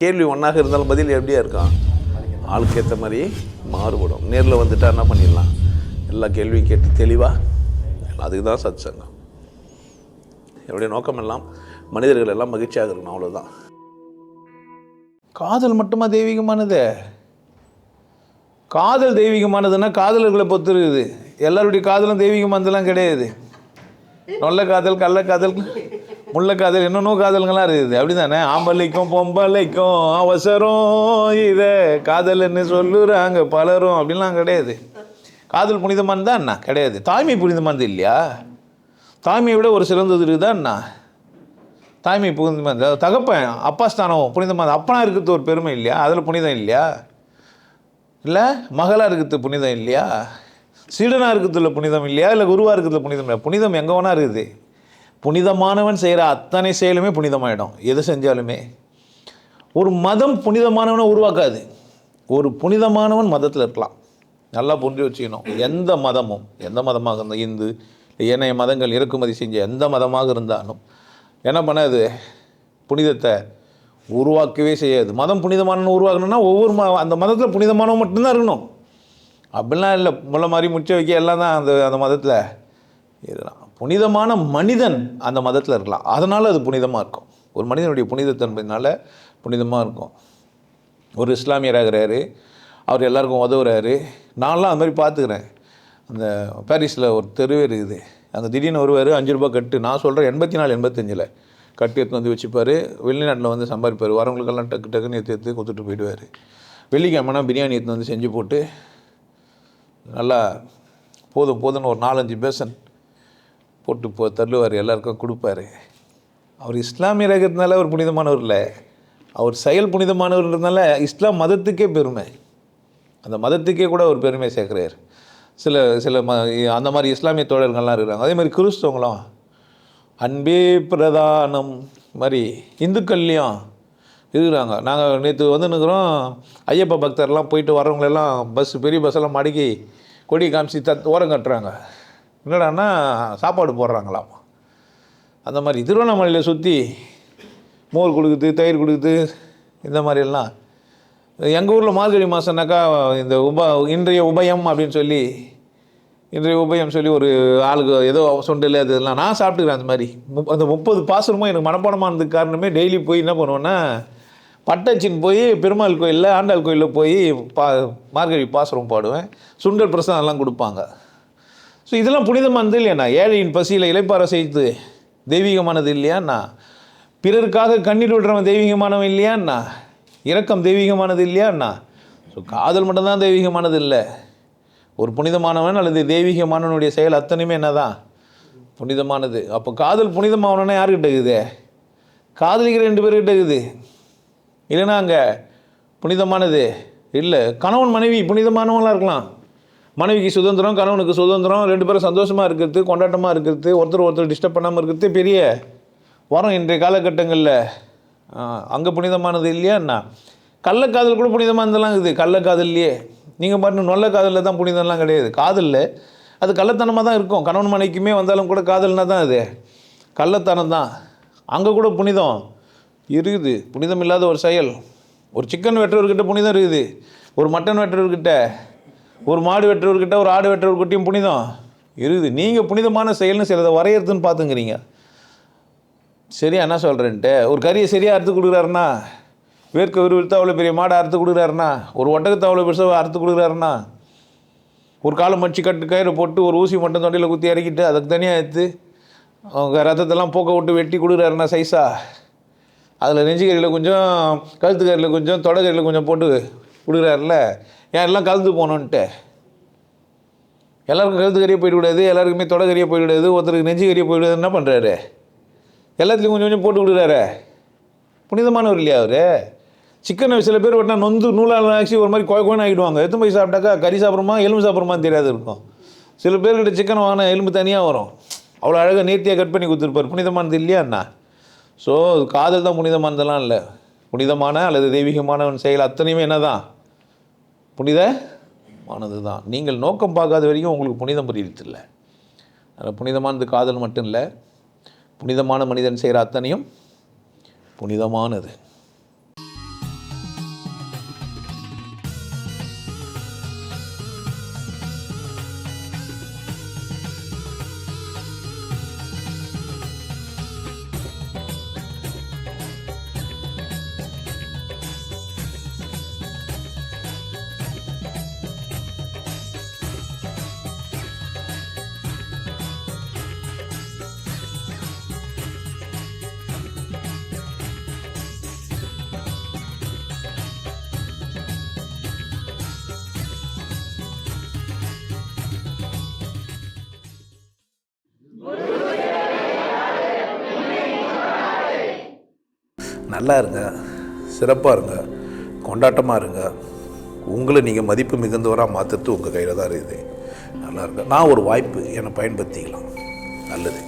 கேள்வி ஒன்றாக இருந்தாலும் பதில் எப்படியா இருக்கான், ஆளுக்கு ஏற்ற மாதிரி மாறுபடும். நேரில் வந்துட்டால் என்ன பண்ணிடலாம், எல்லா கேள்வியும் கேட்டு தெளிவாக. அதுக்கு தான் சத் சங்கம். என்னுடைய நோக்கம் எல்லாம் மனிதர்கள் எல்லாம் மகிழ்ச்சியாக இருக்கணும், அவ்வளோதான். காதல் மட்டுமா தெய்வீகமானது? காதல் தெய்வீகமானதுன்னா காதலர்களை பொறுத்து இருக்குது. எல்லாருடைய காதலும் தெய்வீகமானதெல்லாம் கிடையாது. நல்ல காதல், கள்ள காதல், முள்ள காதல், என்னென்னோ காதல்கள்லாம் இருக்குது. அப்படி தானே? ஆம்பளைக்கும் பொம்பளைக்கும் அவசரம் இதை காதல்னு சொல்லுறாங்க பலரும், அப்படின்லாம் கிடையாது. காதல் புனிதமானதா என்ன? கிடையாது. தாய்மை புனிதமானது இல்லையா? தாய்மையை விட ஒரு சிறந்தது இருக்குதா என்ன? தாய்மை புனிதமானது. தகப்பன் அப்பா ஸ்தானம் புனிதமானது. அப்பனா இருக்கிறது ஒரு பெருமை இல்லையா? அதில் புனிதம் இல்லையா? இல்லை மகளாக இருக்கிறது புனிதம் இல்லையா? சீடனாக இருக்கிறதுல புனிதம் இல்லையா? இல்லை குருவாக இருக்கிறதுல புனிதம் இல்லையா? புனிதம் எங்கே வேணா இருக்குது. புனிதமானவன் செய்கிற அத்தனை செயலுமே புனிதமாயிடும். எது செஞ்சாலுமே. ஒரு மதம் புனிதமானவனை உருவாக்காது. ஒரு புனிதமானவன் மதத்தில் இருக்கலாம். நல்லா புரிஞ்சு வச்சுக்கணும். எந்த மதமும், எந்த மதமாக இருந்தால், இந்து ஏனைய மதங்கள் இறக்குமதி செஞ்ச எந்த மதமாக இருந்தாலும் என்ன பண்ணாது, புனிதத்தை உருவாக்கவே செய்யாது. மதம் புனிதமானவன் உருவாக்கணும்னா ஒவ்வொரு அந்த மதத்தில் புனிதமானவன் மட்டும்தான் இருக்கணும். அப்படிலாம் இல்லை, முள்ள மாதிரி முச்ச வைக்க எல்லாம் தான் அந்த மதத்தில் இருக்கலாம். புனிதமான மனிதன் அந்த மதத்தில் இருக்கலாம். அதனால் அது புனிதமாக இருக்கும். ஒரு மனிதனுடைய புனிதத்தன்மையினால புனிதமாக இருக்கும். ஒரு இஸ்லாமியராகிறாரு, அவர் எல்லாருக்கும் உதவுறாரு. நான்லாம் அது மாதிரி பார்த்துக்கிறேன். அந்த பாரிஸில் ஒரு தெருவே இருக்குது. அங்கே திடீர்னு வருவார், 5 ரூபா கட்டு. நான் சொல்கிறேன் 84 85 கட்டு எடுத்து வந்து வச்சுப்பார். வெளிநாட்டில் வந்து சம்பாதிப்பார். வரவங்களுக்கெல்லாம் டக்கு டக்குன்னு எடுத்து கொடுத்துட்டு போயிடுவார். வெள்ளிக்கிழமைனா பிரியாணி எடுத்து வந்து செஞ்சு போட்டு நல்லா போதும்னு ஒரு 4-5 பேசன் போட்டு தள்ளுவார், எல்லாருக்கும் கொடுப்பார். அவர் இஸ்லாமியர் இருக்கிறதுனால அவர் புனிதமானவர் இல்லை, அவர் செயல் புனிதமானவர்ன்றதுனால இஸ்லாம் மதத்துக்கே பெருமை. அந்த மதத்துக்கே கூட ஒரு பெருமை சேர்க்குறார். சில அந்த மாதிரி இஸ்லாமிய தோழர்கள்லாம் இருக்கிறாங்க. அதே மாதிரி கிறிஸ்தவங்களும் அன்பே பிரதானம் மாதிரி இந்துக்கள்லையும் இருக்கிறாங்க. நாங்கள் நேற்று வந்துன்னுக்குறோம், ஐயப்ப பக்தர்லாம் போயிட்டு வரவங்களெல்லாம் பெரிய பஸ்ஸெல்லாம் மடக்கி கொடி காமிச்சு ஓரம் கட்டுறாங்க. என்னடான்னா சாப்பாடு போடுறாங்களாம். அந்த மாதிரி திருவண்ணாமலையில் சுற்றி மோர் கொடுக்குது, தயிர் கொடுக்குது, இந்த மாதிரியெல்லாம். எங்கள் ஊரில் மார்கழி மாதம்னாக்கா இந்த இன்றைய உபயம் அப்படின்னு சொல்லி, இன்றைய உபயம் சொல்லி ஒரு ஆளுக்கு ஏதோ சொண்டில் அது இதெல்லாம் நான் சாப்பிட்டுக்கிறேன். அந்த மாதிரி அந்த 30 பாசுரமும் எனக்கு மனப்பாடமானதுக்கு காரணமே டெய்லி போய் என்ன பண்ணுவேன்னா, பட்டச்சின்னு போய் பெருமாள் கோயிலில், ஆண்டாள் கோயிலில் போய் மார்கழி பாசுரம் பாடுவேன். சுண்டல் பிரசாதம் எல்லாம் கொடுப்பாங்க. ஸோ இதெல்லாம் புனிதமானது இல்லையாண்ணா? ஏழையின் பசியில் இளைப்பாற செய்து தெய்வீகமானது இல்லையாண்ணா? பிறருக்காக கண்ணீர் விடுறவன் தெய்வீகமானவன் இல்லையாண்ணா? இரக்கம் தெய்வீகமானது இல்லையாண்ணா? ஸோ காதல் மட்டும்தான் தெய்வீகமானது இல்லை. ஒரு புனிதமானவன் அல்லது தெய்வீகமானவனுடைய செயல் அத்தனையுமே என்ன தான் புனிதமானது. அப்போ காதல் புனிதமானவனா யாருக்கிட்ட இருக்குது? காதலிக்கிற 2 பேர்கிட்ட இருக்குது. இல்லைன்னா அங்கே புனிதமானது இல்லை. கணவன் மனைவி புனிதமானவங்களாக இருக்கலாம். மனைவிக்கு சுதந்திரம், கணவனுக்கு சுதந்திரம், 2 பேரும் சந்தோஷமாக இருக்கிறது, கொண்டாட்டமாக இருக்கிறது, ஒருத்தர் டிஸ்டர்ப் பண்ணாமல் இருக்கிறது பெரிய வரம் இன்றைய காலகட்டங்களில். அங்கே புனிதமானது இல்லையாண்ணா? கள்ளக்காதல் கூட புனிதமானதெல்லாம் இருக்குது. கள்ளக்காதல்லையே நீங்கள் பாட்டு நல்ல காதலில் தான் புனிதம்லாம் கிடையாது. காதலில் அது கள்ளத்தனமாக தான் இருக்கும். கணவன் மனைக்குமே வந்தாலும் கூட காதல்னா தான் அது கள்ளத்தனம் தான். அங்கே கூட புனிதம் இருக்குது. புனிதம் இல்லாத ஒரு செயல். ஒரு சிக்கன் வெட்டுறவர்கிட்ட புனிதம் இருக்குது, ஒரு மட்டன் வெட்டுறவர்கிட்ட, ஒரு மாடு வெட்டுறவர்கிட்ட, ஒரு ஆடு வெட்டுறவர்கிட்டையும் புனிதம் இருக்குது. நீங்கள் புனிதமான செயல்னு சிலதை வரையறுத்துன்னு பார்த்துங்கிறீங்க. சரியா என்ன சொல்கிறேன்ட்டு? ஒரு கறியை சரியாக அறுத்து கொடுக்குறாருன்னா, வேர்க்க விறுவிறுத்து அவ்வளோ பெரிய மாடை அறுத்து கொடுக்குறாருன்னா, ஒரு ஒட்டகத்தை அவ்வளோ பெருசாக அறுத்து கொடுக்குறாருன்னா, ஒரு காலை மடிச்சு கயிறு போட்டு ஒரு ஊசி மட்டும் தொண்டையில் குத்தி இறக்கிட்டு அதுக்கு தனியாக எடுத்து அவங்க ரத்தத்தெல்லாம் போக்க விட்டு வெட்டி கொடுக்குறாருன்னா சைஸாக, அதில் நெஞ்சுக்கறியில் கொஞ்சம், கழுத்துக்கறியில் கொஞ்சம், தொடக்கறியில் கொஞ்சம் போட்டு கொடுக்குறாருல. ஏன் எல்லாம் கலந்து போகணுன்ட்டு? எல்லாருக்கும் கழுத்துக்கறியே போயிடக்கூடாது, எல்லாருக்குமே தொடக்கறியே போயிடக்கூடாது, ஒருத்தருக்கு நெஞ்சுக்கறியே போயிடுது. என்ன பண்ணுறாரு? எல்லாத்துலேயும் கொஞ்சம் கொஞ்சம் போட்டு விடுறாரு. புனிதமானவர் இல்லையா அவர்? சிக்கனை சில பேர் வெட்டினா நொந்து நூலால் ஆக்சி ஒரு மாதிரி கோயன்னு ஆகிடுவாங்க. எத்தனை போய் சாப்பிட்டாக்கா கறி சாப்பிட்றோமா எலும்பு சாப்பிட்றோமான்னு தெரியாது இருக்கும். சில பேர்கிட்ட சிக்கன் வாங்கினா எலும்பு தனியாக வரும். அவ்வளோ அழகாக நேர்த்தியாக கட் பண்ணி கொடுத்துருப்பார். புனிதமானது இல்லையா அண்ணா? ஸோ காதல் தான் புனிதமானதெல்லாம் இல்லை. புனிதமான அல்லது தெய்வீகமானவன் செயல் அத்தனையுமே என்ன தான் புனிதமானது தான். நீங்கள் நோக்கம் பார்க்காத வரைக்கும் உங்களுக்கு புனிதம் புரியறதில்லை. அதில் புனிதமானது காதல் மட்டும் இல்லை, புனிதமான மனிதன் செய்கிற அத்தனையும் புனிதமானது. நல்லா இருங்க, சிறப்பாக இருங்க, கொண்டாட்டமாக இருங்க. உங்களை நீங்கள் மதிப்பு மிகுந்தவராக மாற்றுறது உங்கள் கையில் தான் இருக்குது. நல்லா இருங்க. நான் ஒரு வாய்ப்பு என்னை பயன்படுத்திக்கலாம். நல்லது.